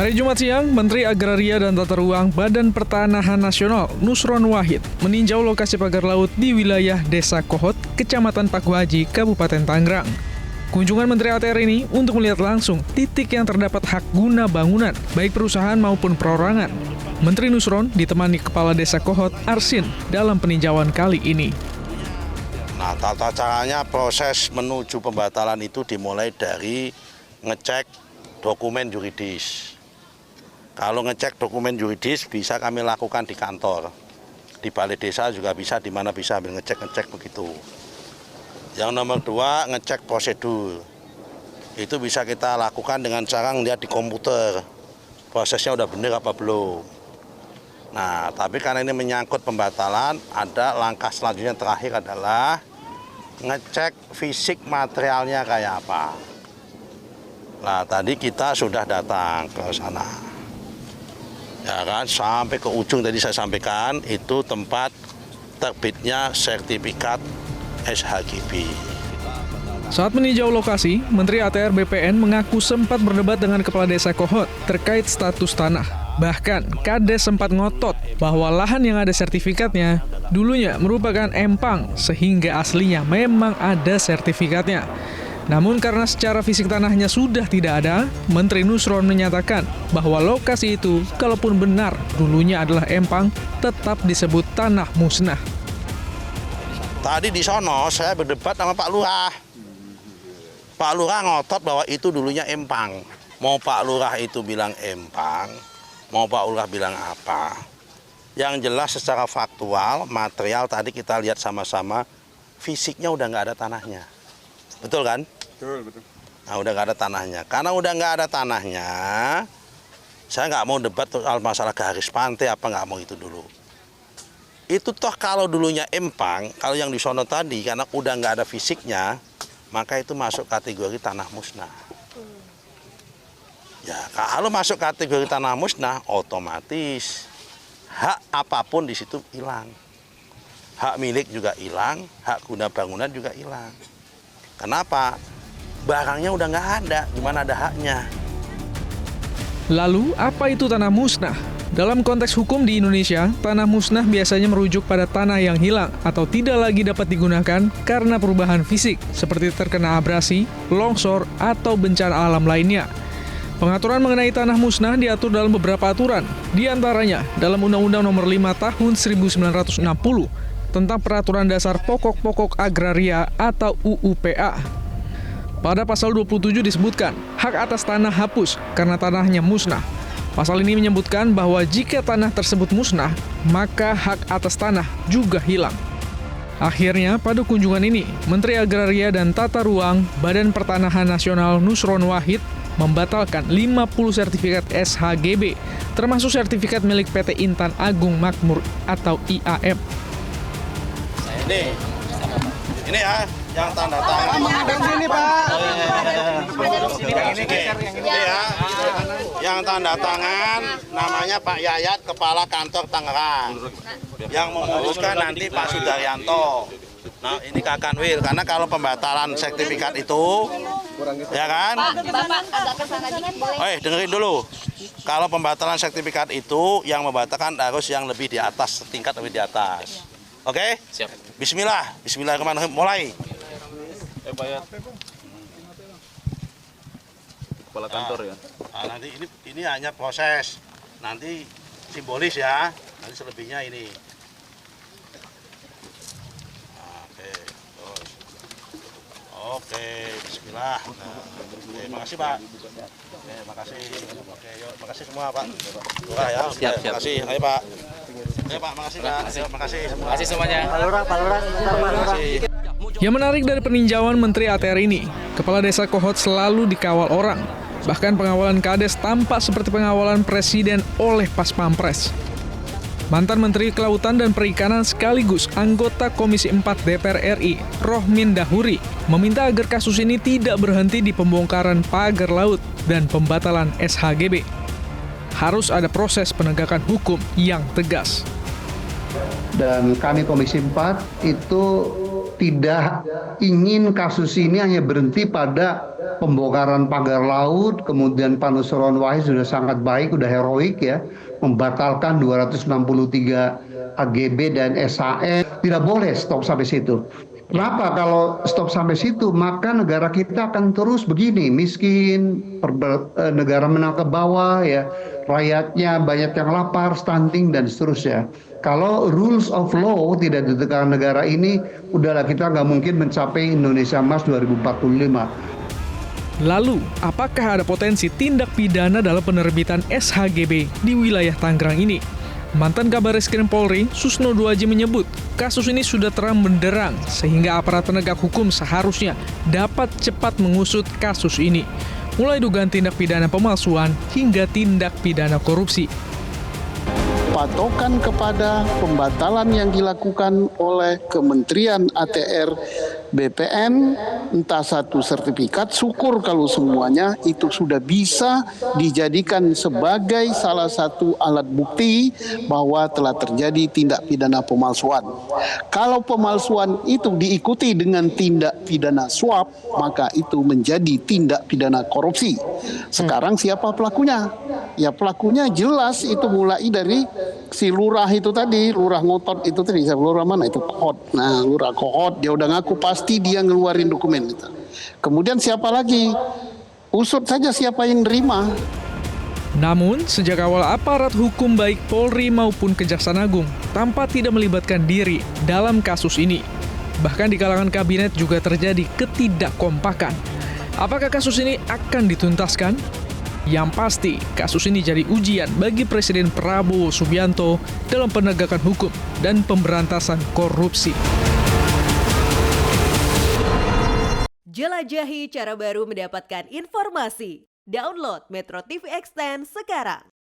Hari Jumat siang, Menteri Agraria dan Tata Ruang Badan Pertanahan Nasional Nusron Wahid meninjau lokasi pagar laut di wilayah Desa Kohot, Kecamatan Pakuhaji, Kabupaten Tangerang. Kunjungan Menteri ATR ini untuk melihat langsung titik yang terdapat hak guna bangunan, baik perusahaan maupun perorangan. Menteri Nusron ditemani Kepala Desa Kohot, Arsin, dalam peninjauan kali ini. Nah, tata caranya proses menuju pembatalan itu dimulai dari ngecek dokumen yuridis. Kalau ngecek dokumen yuridis bisa kami lakukan di kantor. Di balai desa juga bisa, di mana bisa ambil ngecek begitu. Yang nomor 2, ngecek prosedur. Itu bisa kita lakukan dengan cara ngelihat di komputer. Prosesnya udah benar apa belum. Nah, tapi karena ini menyangkut pembatalan, ada langkah selanjutnya terakhir adalah ngecek fisik materialnya kayak apa. Nah, tadi kita sudah datang ke sana. Ya kan, sampai ke ujung tadi saya sampaikan, itu tempat terbitnya sertifikat SHGB. Saat meninjau lokasi, Menteri ATR BPN mengaku sempat berdebat dengan Kepala Desa Kohot terkait status tanah. Bahkan, Kades sempat ngotot bahwa lahan yang ada sertifikatnya dulunya merupakan empang, sehingga aslinya memang ada sertifikatnya. Namun karena secara fisik tanahnya sudah tidak ada, Menteri Nusron menyatakan bahwa lokasi itu, kalaupun benar dulunya adalah empang, tetap disebut tanah musnah. Tadi di sono saya berdebat sama Pak Lurah. Pak Lurah ngotot bahwa itu dulunya empang. Mau Pak Lurah itu bilang empang, mau Pak Lurah bilang apa. Yang jelas secara faktual, material tadi kita lihat sama-sama, fisiknya udah nggak ada tanahnya. Betul kan? Betul. Nah, udah nggak ada tanahnya. Karena udah nggak ada tanahnya, saya nggak mau debat soal masalah garis pantai apa nggak mau itu dulu. Itu toh kalau dulunya empang, kalau yang di sono tadi karena udah nggak ada fisiknya, maka itu masuk kategori tanah musnah. Ya, kalau masuk kategori tanah musnah, otomatis hak apapun di situ hilang. Hak milik juga hilang, hak guna bangunan juga hilang. Kenapa? Barangnya udah nggak ada, gimana ada haknya? Lalu, apa itu tanah musnah? Dalam konteks hukum di Indonesia, tanah musnah biasanya merujuk pada tanah yang hilang atau tidak lagi dapat digunakan karena perubahan fisik, seperti terkena abrasi, longsor, atau bencana alam lainnya. Pengaturan mengenai tanah musnah diatur dalam beberapa aturan, di antaranya dalam Undang-Undang Nomor 5 Tahun 1960 tentang Peraturan Dasar Pokok-Pokok Agraria atau UUPA. Pada pasal 27 disebutkan, hak atas tanah hapus karena tanahnya musnah. Pasal ini menyebutkan bahwa jika tanah tersebut musnah, maka hak atas tanah juga hilang. Akhirnya, pada kunjungan ini, Menteri Agraria dan Tata Ruang Badan Pertanahan Nasional Nusron Wahid membatalkan 50 sertifikat SHGB, termasuk sertifikat milik PT Intan Agung Makmur atau IAM. Ini ya, yang tanda tangan. Sini, Pak. Ini ya, yang tanda tangan namanya Pak Yayat, Kepala Kantor Tangerang. Yang memutuskan nanti Pak Sudaryanto. Nah, ini Kakanwil, karena kalau pembatalan sertifikat itu, ya kan? Bapak agak kesana dikit boleh? Dengerin dulu. Kalau pembatalan sertifikat itu, yang membatalkan harus yang lebih di atas, setingkat lebih di atas. Oke? Siap. Bismillahirrahmanirrahim. Mulai. Kepala kantor ya. Nah, nanti ini hanya proses. Nanti simbolis ya. Nanti selebihnya ini. Oke, terus. Oke, bismillah. Oke, makasih Pak. Oke, makasih. Oke, yuk, makasih semua Pak. Lurah ya. Siap. Makasih. Ayo Pak. Ayo Pak, makasih Pak. Ayo, makasih semua. Makasih semuanya. Pak Lurah, Makasih. Yang menarik dari peninjauan Menteri ATR ini, Kepala Desa Kohot selalu dikawal orang. Bahkan pengawalan Kades tampak seperti pengawalan Presiden oleh Pas Pampres. Mantan Menteri Kelautan dan Perikanan sekaligus anggota Komisi 4 DPR RI, Rohmin Dahuri, meminta agar kasus ini tidak berhenti di pembongkaran pagar laut dan pembatalan SHGB. Harus ada proses penegakan hukum yang tegas. Dan kami Komisi 4 itu tidak ingin kasus ini hanya berhenti pada pembongkaran pagar laut, kemudian Pak Nusron Wahid sudah sangat baik, sudah heroik ya, membatalkan 263 AGB dan SAN. Tidak boleh stop sampai situ. Kenapa? Kalau stop sampai situ, maka negara kita akan terus begini, miskin, negara menang ke bawah, ya, rakyatnya banyak yang lapar, stunting, dan seterusnya. Kalau rules of law tidak ditegakkan negara ini, udahlah kita nggak mungkin mencapai Indonesia Emas 2045. Lalu, apakah ada potensi tindak pidana dalam penerbitan SHGB di wilayah Tangerang ini? Mantan Kabar Reskrim Polri, Susno Duaji menyebut, kasus ini sudah terang benderang sehingga aparat penegak hukum seharusnya dapat cepat mengusut kasus ini, mulai dugaan tindak pidana pemalsuan hingga tindak pidana korupsi. Patokan kepada pembatalan yang dilakukan oleh Kementerian ATR BPN, entah satu sertifikat, syukur kalau semuanya itu sudah bisa dijadikan sebagai salah satu alat bukti bahwa telah terjadi tindak pidana pemalsuan. Kalau pemalsuan itu diikuti dengan tindak pidana suap, maka itu menjadi tindak pidana korupsi. Sekarang siapa pelakunya? Ya pelakunya jelas itu mulai dari si lurah itu tadi, lurah ngotot itu tadi, lurah mana itu Kohot. Nah, lurah Kohot dia udah ngaku pasti dia ngeluarin dokumen itu. Kemudian siapa lagi? Usut saja siapa yang nerima. Namun, sejak awal aparat hukum baik Polri maupun Kejaksaan Agung tampak tidak melibatkan diri dalam kasus ini. Bahkan di kalangan kabinet juga terjadi ketidakkompakan. Apakah kasus ini akan dituntaskan? Yang pasti, kasus ini jadi ujian bagi Presiden Prabowo Subianto dalam penegakan hukum dan pemberantasan korupsi. Jelajahi cara baru mendapatkan informasi. Download Metro TV Extend sekarang.